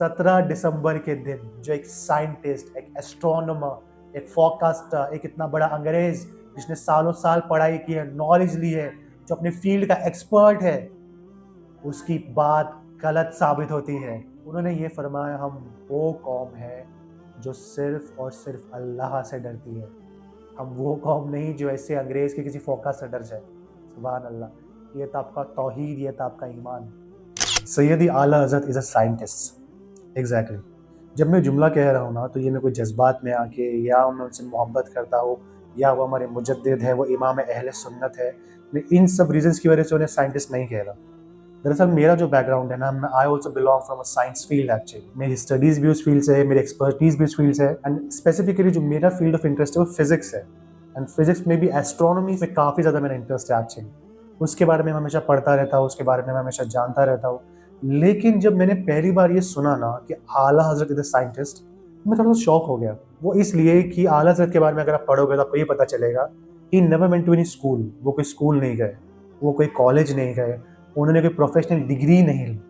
17 दिसंबर के दिन जो एक साइंटिस्ट, एक एस्ट्रोनॉमर, एक फोरकास्टर, एक इतना बड़ा अंग्रेज जिसने सालों साल पढ़ाई की है, नॉलेज ली है, जो अपने फील्ड का एक्सपर्ट है, उसकी बात गलत साबित होती है। उन्होंने ये फरमाया, हम वो कौम है जो सिर्फ और सिर्फ अल्लाह से डरती है। हम वो कौम नहीं जो ऐसे अंग्रेज के किसी फोका से डर जाए। सुभान अल्लाह, ये तो आपका तौहीद, ये तो आपका ईमान। सैयदी आला हज़रत इज़ अ साइंटिस्ट। एग्जैक्टली। जब मैं जुमला कह रहा हूँ ना, तो ये मैं कोई जज्बात में आके या मैं उनसे मोहब्बत करता हूँ या वो हमारे मुजद्दिद है, वो इमाम अहले सुन्नत है, मैं इन सब रीजंस की वजह से उन्हें साइंटिस्ट नहीं कह रहा। दरअसल मेरा जो बैकग्राउंड है ना, मैं I also belong from a science field actually. मेरी स्टडीज़ भी उस फील्ड से है, मेरी एक्सपर्टीज़ भी उस फील्ड से है, एंड स्पेसिफिकली जो मेरा फील्ड ऑफ इंटरेस्ट है वो फिजिक्स है। एंड फिजिक्स में भी एस्ट्रोनॉमी में काफ़ी ज़्यादा मेरा इंटरेस्ट है एक्चुअली। उसके बारे में मैं हमेशा पढ़ता रहता हूँ, उसके बारे में मैं हमेशा जानता रहता हूँ। लेकिन जब मैंने पहली बार ये सुना ना कि आला हज़रत इज़ अ साइंटिस्ट, मैं थोड़ा सा शॉक हो गया। वो इसलिए कि आला हज़रत के बारे में अगर आप पढ़ोगे तो आपको ये पता चलेगा कि never went to any school. वो कोई स्कूल नहीं गए, वो कोई कॉलेज नहीं गए, उन्होंने कोई प्रोफेशनल डिग्री नहीं ली।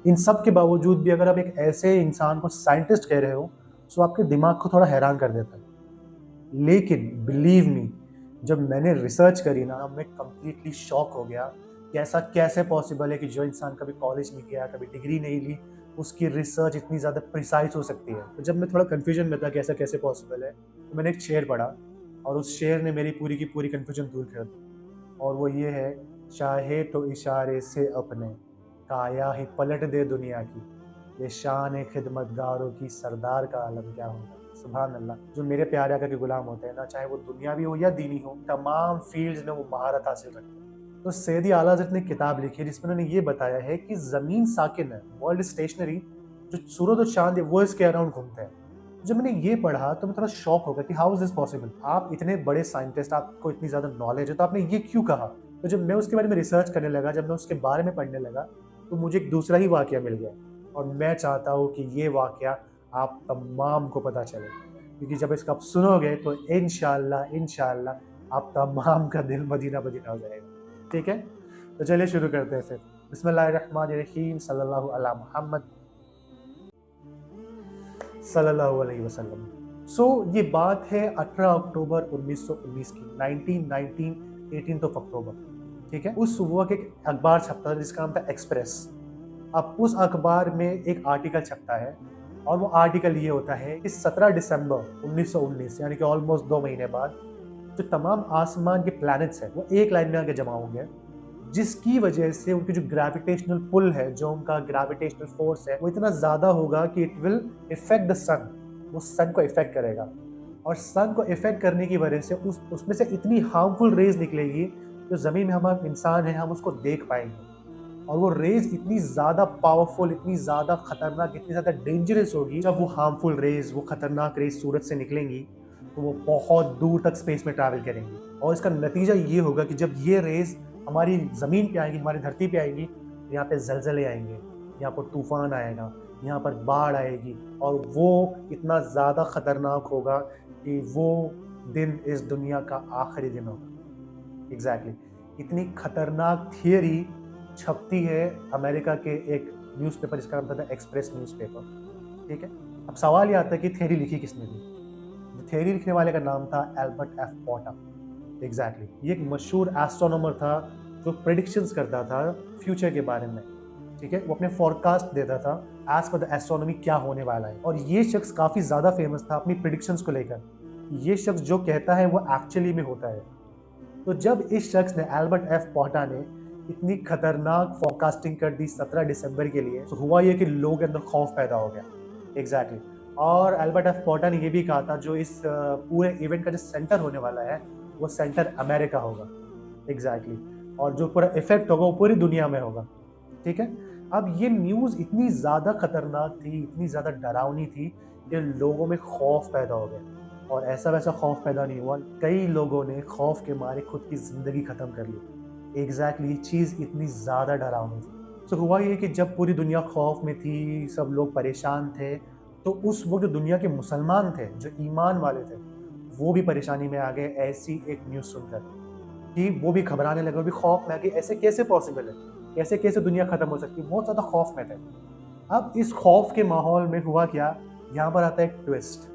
इन सब के बावजूद भी अगर आप एक ऐसे इंसान को साइंटिस्ट कह रहे हो, तो आपके दिमाग को थोड़ा हैरान कर देता है। लेकिन बिलीव मी, जब मैंने रिसर्च करी ना, मैं कंप्लीटली शॉक हो गया कि ऐसा कैसे पॉसिबल है कि जो इंसान कभी कॉलेज नहीं किया, कभी डिग्री नहीं ली, उसकी रिसर्च इतनी ज़्यादा प्रिसाइज हो सकती है। तो जब मैं थोड़ा कन्फ्यूजन में था कि ऐसा कैसे पॉसिबल है, तो मैंने एक शेर पढ़ा, और उस शेर ने मेरी पूरी की पूरी कन्फ्यूजन दूर कर दी। और वो ये है, चाहे तो इशारे से अपने काया ही पलट दे दुनिया की, ये शान खिदमतगारों की सरदार का आलम क्या होगा। सुभान अल्लाह। जो मेरे प्यारे आका के गुलाम होते हैं ना, चाहे वो दुनियावी हो या दीनी हो, तमाम फील्ड्स में वो महारत हासिल रखते हैं। तो सैयदी आला हज़रत ने किताब लिखी है जिसमें उन्होंने ये बताया है कि ज़मीन साकिन है, वर्ल्ड स्टेशनरी, जो सूरज और चांद है वो इसके अराउंड घूमते हैं। जब मैंने ये पढ़ा तो मैं थोड़ा शॉक हो गया कि हाउ इज दिस पॉसिबल। आप इतने बड़े साइंटिस्ट, आपको इतनी ज़्यादा नॉलेज है, तो आपने ये क्यों कहा। तो जब मैं उसके बारे में रिसर्च करने लगा, जब मैं उसके बारे में पढ़ने लगा, तो मुझे एक दूसरा ही वाक़या मिल गया। और मैं चाहता हूँ कि ये वाक़या आप तमाम को पता चले, क्योंकि जब इसको आप सुनोगे तो इंशाअल्लाह इंशाअल्लाह आप तमाम का दिल मदीना मदीना हो जाएगा। ठीक है, तो चलिए शुरू करते हैं फिर। बिस्मिल्लाहिर्रहमानिर्रहीम, सल्लल्लाहु अला मुहम्मद सल्लल्लाहु अलैहि वसल्लम। ये बात है 18 अक्टूबर 1919 की, 18 अक्टूबर। ठीक है, उस वक्त एक अखबार छपता था जिसका नाम था एक्सप्रेस। अब उस अखबार में एक आर्टिकल छपता है, और वो आर्टिकल ये होता है कि 17 दिसंबर 1919, यानी कि ऑलमोस्ट 2 महीने बाद, जो तमाम आसमान के प्लैनेट्स हैं वो एक लाइन में आके जमा होंगे, जिसकी वजह से उनकी जो ग्रेविटेशनल पुल है, जो उनका ग्रेविटेशनल फोर्स है, वो इतना ज़्यादा होगा कि इट विल इफेक्ट द सन। वो सन को इफेक्ट करेगा, और सन को इफेक्ट करने की वजह से उसमें से इतनी हार्मफुल रेज निकलेगी, जो ज़मीन में हमारा इंसान है हम उसको देख पाएंगे। और वो रेज इतनी ज़्यादा पावरफुल, इतनी ज़्यादा खतरनाक, इतनी ज़्यादा डेंजरस होगी। जब वो हार्मफुल रेज, वो खतरनाक रेज सूरज से निकलेंगी, तो वो बहुत दूर तक स्पेस में ट्रैवल करेंगी। और इसका नतीजा ये होगा कि जब ये रेज हमारी ज़मीन पे आएंगी, हमारी धरती पे आएंगी, तो यहाँ पे जलजले आएंगे, यहाँ पर तूफान आएगा, यहाँ पर बाढ़ आएगी, और वो इतना ज़्यादा खतरनाक होगा कि वो दिन इस दुनिया का आखिरी दिन होगा। एग्जैक्टली इतनी खतरनाक थियरी छपती है अमेरिका के एक न्यूज़पेपर जिसका नाम था एक्सप्रेस न्यूज़पेपर। ठीक है, अब सवाल ये आता है कि थियरी लिखी किसने थी। जो थियरी लिखने वाले का नाम था एल्बर्ट एफ पोर्टर। एग्जैक्टली ये एक मशहूर एस्ट्रोनॉमर था जो प्रिडिक्शंस करता था फ्यूचर के बारे में। ठीक है, वो अपने फॉरकास्ट देता था एज पर द एस्ट्रोनॉमी क्या होने वाला है। और ये शख्स काफ़ी ज़्यादा फेमस था अपनी प्रिडिक्शंस को लेकर। ये शख्स जो कहता है वो एक्चुअली में होता है। तो जब इस शख्स ने, एल्बर्ट एफ पोर्टा ने, इतनी खतरनाक फोरकास्टिंग कर दी 17 दिसंबर के लिए, तो हुआ ये कि लोगों के अंदर खौफ पैदा हो गया। एग्जैक्टली और एल्बर्ट एफ पोर्टा ने ये भी कहा था जो इस पूरे इवेंट का जो सेंटर होने वाला है, वो सेंटर अमेरिका होगा। एग्जैक्टली और जो पूरा इफेक्ट होगा वो पूरी दुनिया में होगा। ठीक है, अब ये न्यूज़ इतनी ज़्यादा खतरनाक थी, इतनी ज़्यादा डरावनी थी कि लोगों में खौफ पैदा हो गया। और ऐसा वैसा खौफ पैदा नहीं हुआ, कई लोगों ने खौफ के मारे खुद की ज़िंदगी ख़त्म कर ली। एग्जैक्टली ये चीज़ इतनी ज़्यादा डरावनी थी। तो हुआ ये कि जब पूरी दुनिया खौफ में थी, सब लोग परेशान थे, तो उस वक्त जो दुनिया के मुसलमान थे, जो ईमान वाले थे, वो भी परेशानी में आ गए ऐसी एक न्यूज़ सुनकर, कि वो भी घबराने लगे, वो भी खौफ में आ गए। ऐसे कैसे पॉसिबल है, कैसे कैसे दुनिया ख़त्म हो सकती है, बहुत ज़्यादा खौफ में थे। अब इस खौफ के माहौल में हुआ क्या, यहाँ पर आता है एक ट्विस्ट।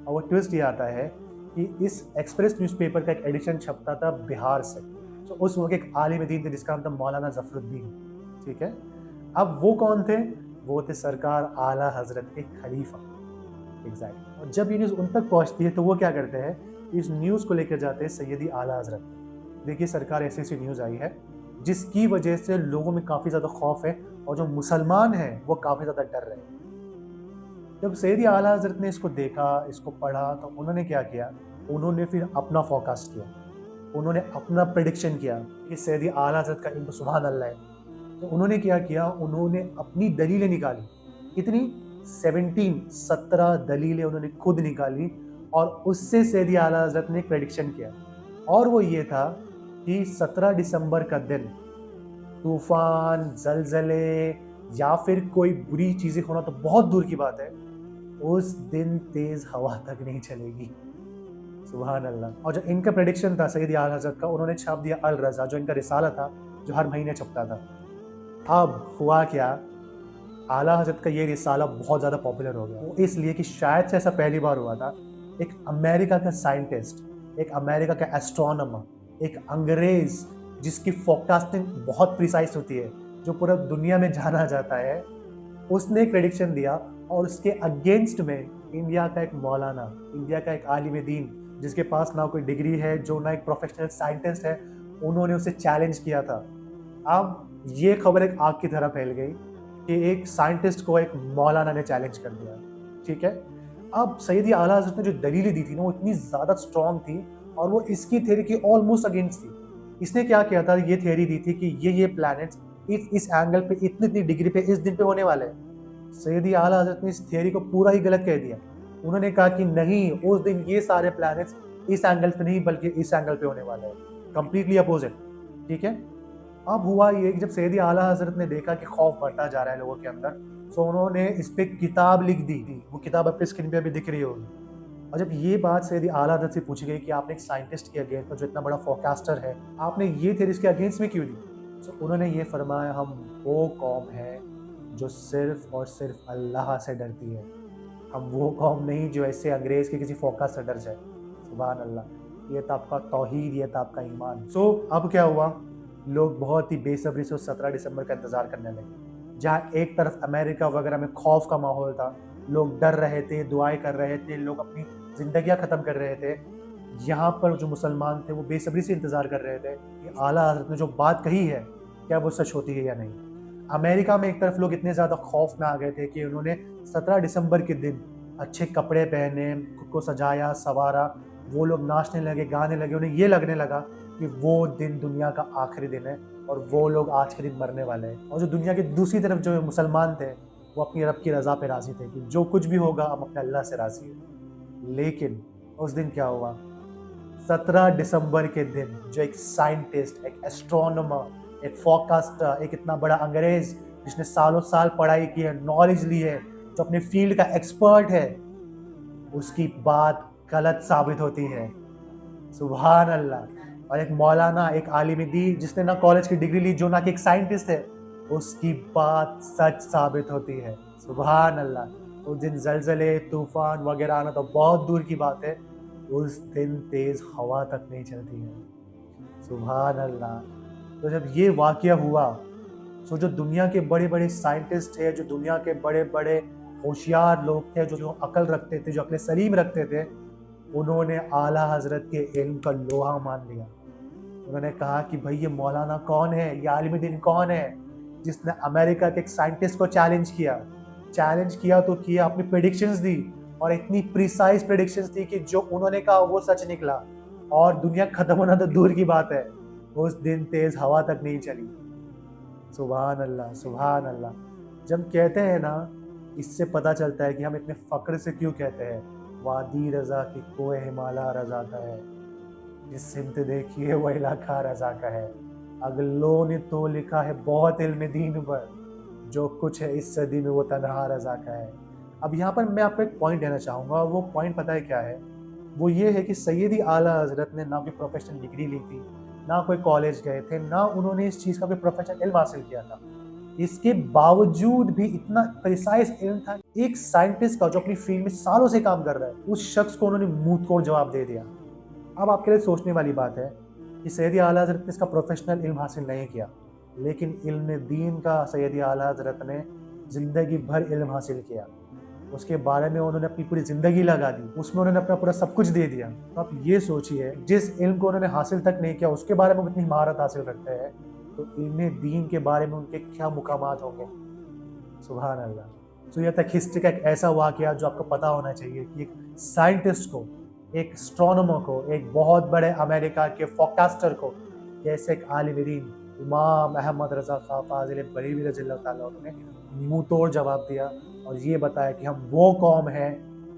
और वो ट्विस्ट ये आता है कि इस एक्सप्रेस न्यूज़पेपर का एक एडिशन छपता था बिहार से। तो उस वक्त एक आलिम दीन थे जिसका नाम था मौलाना जफरुद्दीन। ठीक है, अब वो कौन थे? वो थे सरकार आला हजरत के खलीफा। एग्जैक्ट। और जब ये न्यूज़ उन तक पहुंचती है तो वो क्या करते हैं, इस न्यूज़ को लेकर जाते हैं सैयदी आला हजरत। देखिए सरकार, ऐसी ऐसी न्यूज़ आई है जिसकी वजह से लोगों में काफ़ी ज़्यादा खौफ है और जो मुसलमान हैं वो काफ़ी ज़्यादा डर रहे हैं। जब सैयदी आला हज़रत ने इसको देखा, इसको पढ़ा, तो उन्होंने क्या किया, उन्होंने फिर अपना फोरकास्ट किया, उन्होंने अपना प्रेडिक्शन किया कि सैयदी आला हज़रत का इल्म तो सुभान अल्लाह है। तो उन्होंने क्या किया, उन्होंने अपनी दलीलें निकाली। कितनी? 17 दलीलें उन्होंने खुद निकाली और उससे सैयदी आला हज़रत ने एक प्रेडिक्शन किया। और वो ये था कि 17 दिसंबर का दिन तूफान, ज़लज़ले या फिर कोई बुरी चीज़ें होना तो बहुत दूर की बात है, उस दिन तेज़ हवा तक नहीं चलेगी। सुभान अल्लाह। और जो इनका प्रेडिक्शन था सैयदी आला हज़रत का, उन्होंने छाप दिया अल रज़ा, जो इनका रिसाला था, जो हर महीने छपता था। अब हुआ क्या, आला हज़रत का ये रिसाला बहुत ज़्यादा पॉपुलर हो गया। वो इसलिए कि शायद से ऐसा पहली बार हुआ था, एक अमेरिका का साइंटिस्ट, एक अमेरिका का एस्ट्रोनॉमर, एक अंग्रेज़ जिसकी फोरकास्टिंग बहुत प्रिसाइज होती है, जो पूरा दुनिया में जाना जाता है, उसने एक प्रेडिक्शन दिया। और उसके अगेंस्ट में इंडिया का एक मौलाना, इंडिया का एक आलिम दीन जिसके पास ना कोई डिग्री है, जो ना एक प्रोफेशनल साइंटिस्ट है, उन्होंने उसे चैलेंज किया था। अब ये खबर एक आग की तरह फैल गई कि एक साइंटिस्ट को एक मौलाना ने चैलेंज कर दिया। ठीक है, अब सैयदी आला हज़रत ने जो दलीलें दी थी ना, वो इतनी ज़्यादा स्ट्रॉन्ग थी और वो इसकी थ्योरी के ऑलमोस्ट अगेंस्ट थी। इसने क्या किया था, ये थ्योरी दी थी कि ये प्लैनेट्स इस एंगल पे, इतनी इतनी डिग्री पे, इस दिन पे होने वाले हैं। सैयदी आला हज़रत ने इस थ्योरी को पूरा ही गलत कह दिया। उन्होंने कहा कि नहीं, उस दिन ये सारे प्लैनेट्स इस एंगल पे नहीं बल्कि इस एंगल पे होने वाले हैं, कंप्लीटली अपोजिट। ठीक है, अब हुआ ये कि जब सैयदी आला हज़रत ने देखा कि खौफ बढ़ता जा रहा है लोगों के अंदर, तो उन्होंने इस पे किताब लिख दी। वो किताब आपकी स्क्रीन पे अभी दिख रही होगी। और जब ये बात सैयदी आला हज़रत से पूछी गई कि आपने एक साइंटिस्ट के अगेंस्ट में, जो इतना बड़ा फोरकास्टर है, आपने ये थ्योरी इसके अगेंस्ट में क्यों दी? तो उन्होंने ये फरमाया, हम वो कौम है जो सिर्फ और सिर्फ अल्लाह से डरती है। हम वो कौम नहीं जो ऐसे अंग्रेज के किसी फोरकास्ट से डर जाए। सुभान अल्लाह, ये था आपका तौहीद, ये था आपका ईमान। अब क्या हुआ, लोग बहुत ही बेसब्री से उस 17 दिसंबर का इंतज़ार करने लगे। जहाँ एक तरफ अमेरिका वगैरह में खौफ का माहौल था, लोग डर रहे थे, दुआएं कर रहे थे, लोग अपनी ज़िंदगियाँ ख़त्म कर रहे थे। यहाँ पर जो मुसलमान थे वो बेसब्री से इंतज़ार कर रहे थे कि आला हज़रत ने जो बात कही है, क्या वो सच होती है या नहीं। अमेरिका में एक तरफ लोग इतने ज़्यादा खौफ में आ गए थे कि उन्होंने 17 दिसंबर के दिन अच्छे कपड़े पहने, खुद को सजाया, संवारा, वो लोग नाचने लगे, गाने लगे। उन्हें ये लगने लगा कि वो दिन दुनिया का आखिरी दिन है और वो लोग आज के दिन मरने वाले हैं। और जो दुनिया की दूसरी तरफ जो मुसलमान थे, वो अपनी रब की रज़ा पे राज़ी थे कि जो कुछ भी होगा हम अपने अल्लाह से राज़ी हैं। लेकिन उस दिन क्या हुआ, 17 दिसंबर के दिन जो एक साइंटिस्ट, एक एस्ट्रोनॉमर, एक फोरकास्टर, एक इतना बड़ा अंग्रेज जिसने सालों साल पढ़ाई की है, नॉलेज ली है, जो अपने फील्ड का एक्सपर्ट है, उसकी बात गलत साबित होती है। सुभान अल्लाह। और एक मौलाना, एक आलिम दीन जिसने ना कॉलेज की डिग्री ली, जो ना कि एक साइंटिस्ट है, उसकी बात सच साबित होती है। सुभान अल्लाह। उस दिन ज़लज़ले, तूफान वगैरह आना तो बहुत दूर की बात है, उस दिन तेज़ हवा तक नहीं चलती है। सुभान अल्लाह। तो जब ये वाक़या हुआ, तो जो दुनिया के बड़े-बड़े साइंटिस्ट थे, जो दुनिया के बड़े-बड़े होशियार लोग थे, जो अक्ल रखते थे, जो अक्ल सलीम रखते थे, उन्होंने आला हज़रत के इल्म का लोहा मान लिया। उन्होंने कहा कि भाई ये मौलाना कौन है, ये आलिम दीन कौन है, जिसने अमेरिका के एक साइंटिस्ट को चैलेंज किया। चैलेंज किया तो किया, अपनी प्रेडिक्शंस दी और इतनी प्रिसाइज प्रेडिक्शंस दी कि जो उन्होंने कहा वो सच निकला। और दुनिया खत्म होना तो दूर की बात है, उस दिन तेज़ हवा तक नहीं चली। सुभान अल्लाह, सुभान अल्लाह। जब कहते हैं ना, इससे पता चलता है कि हम इतने फ़क्र से क्यों कहते हैं, वादी रज़ा की कोए हिमालय रज़ा का है, जिस सिमत देखिए वो इलाका रज़ा का है। अगलों ने तो लिखा है बहुत इल्म दीन पर, जो कुछ है इस सदी में वो तन्हा रज़ा का है। अब यहाँ पर मैं आपको एक पॉइंट देना चाहूँगा, वो पॉइंट पता है क्या है? वो ये है कि सैयदी आला हज़रत ने ना कोई प्रोफेशनल डिग्री ली थी, ना कोई कॉलेज गए थे, ना उन्होंने इस चीज़ का कोई प्रोफेशनल इल्म हासिल किया था। इसके बावजूद भी इतना प्रिसाइज इल्म था। एक साइंटिस्ट का जो अपनी फील्ड में सालों से काम कर रहा है, उस शख्स को उन्होंने मुंह तोड़ जवाब दे दिया। अब आपके लिए सोचने वाली बात है कि सैयद आला हज़रत ने इसका प्रोफेशनल इल्म हासिल नहीं किया, लेकिन इल्म दीन का सैयद आला हज़रत ने ज़िंदगी भर इल्म हासिल किया। उसके बारे में उन्होंने अपनी पूरी ज़िंदगी लगा दी, उसमें उन्होंने अपना पूरा सब कुछ दे दिया। तो आप ये सोचिए, जिस इल्म को उन्होंने हासिल तक नहीं किया, उसके बारे में वो इतनी महारत हासिल करते हैं, तो इल्म दीन के बारे में उनके क्या मुकामात होंगे। सुभान अल्लाह। तो यह तक हिस्ट्री का एक ऐसा वाक़या जो आपको पता होना चाहिए कि एक साइंटिस्ट को, एक एस्ट्रोनॉमर को, एक बहुत बड़े अमेरिका के फोरकास्टर को, जैसे एक आलिम दीन इमाम अहमद रज़ा ख़ां फ़ाज़िल बरेलवी रज़ियल्लाहु ताला अन्हु ने मुँह तोड़ जवाब दिया और ये बताया कि हम वो कौम है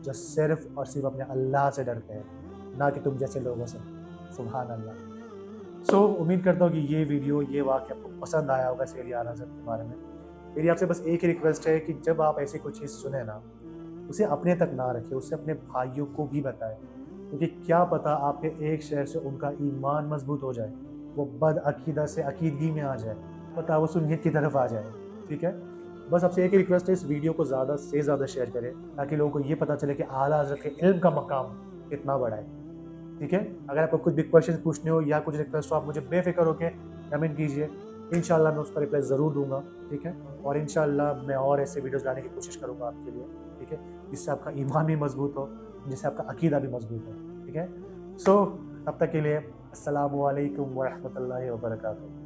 जो सिर्फ़ और सिर्फ़ अपने अल्लाह से डरते हैं, ना कि तुम जैसे लोगों से। सुभान अल्लाह। सो उम्मीद करता हूँ कि ये वीडियो, ये वाक़या आपको पसंद आया होगा सैयद आला हज़रत के बारे में। मेरी आपसे बस एक ही रिक्वेस्ट है कि जब आप ऐसी कोई चीज़ सुने ना, उसे अपने तक ना रखें, उसे अपने भाइयों को भी बताएं, क्योंकि क्या पता आपके एक शेयर से उनका ईमान मजबूत हो जाए, वो बदअकीदा से अकीदगी में आ जाए, पता वो सुन्नियत की तरफ आ जाए। ठीक है, बस आपसे एक ही रिक्वेस्ट है, इस वीडियो को ज़्यादा से ज़्यादा शेयर करें ताकि लोगों को ये पता चले कि आला हज़रत के इल्म का मकाम कितना बड़ा है। ठीक है, अगर आपको कुछ भी क्वेश्चन पूछने हो या कुछ रिक्वेस्ट हो, आप मुझे बेफिक्र होकर कमेंट कीजिए, इंशाल्लाह मैं उसका रिप्लाई ज़रूर दूंगा। ठीक है, और इंशाल्लाह मैं और ऐसे वीडियोस लाने की कोशिश करूंगा आपके लिए। ठीक है, जिससे आपका ईमान भी मजबूत हो, जिससे आपका अकीदा भी मजबूत हो। ठीक है, सो तब तक के लिए अस्सलामु अलैकुम व रहमतुल्लाहि व बरकातुहू।